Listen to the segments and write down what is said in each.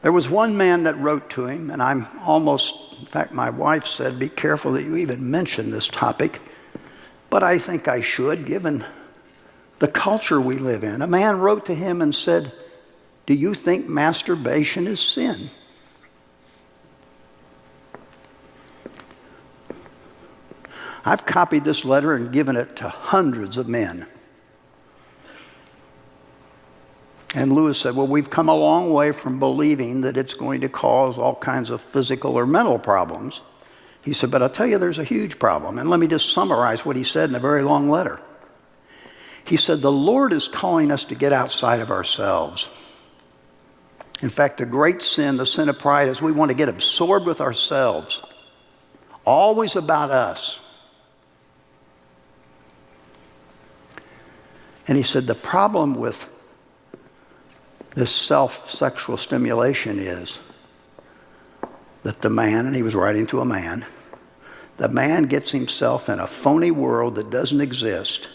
There was one man that wrote to him, and in fact, my wife said, be careful that you even mention this topic, but I think I should, given the culture we live in. A man wrote to him and said, do you think masturbation is sin? I've copied this letter and given it to hundreds of men. And Lewis said, well, we've come a long way from believing that it's going to cause all kinds of physical or mental problems. He said, but I'll tell you there's a huge problem. And let me just summarize what he said in a very long letter. He said, the Lord is calling us to get outside of ourselves. In fact, the great sin, the sin of pride, is we want to get absorbed with ourselves. Always about us. And he said, the problem with this self-sexual stimulation is that the man, and he was writing to a man, the man gets himself in a phony world that doesn't exist,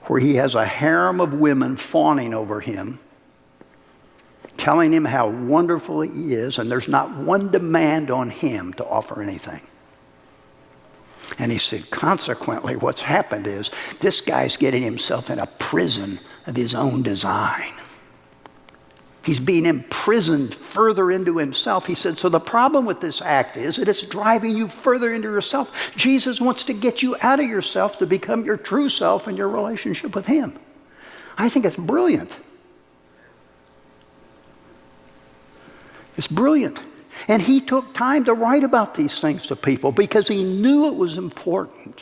where he has a harem of women fawning over him, telling him how wonderful he is, and there's not one demand on him to offer anything. And he said, consequently, what's happened is this guy's getting himself in a prison of his own design. He's being imprisoned further into himself. He said, so the problem with this act is that it's driving you further into yourself. Jesus wants to get you out of yourself to become your true self in your relationship with him. I think it's brilliant. It's brilliant. And he took time to write about these things to people because he knew it was important.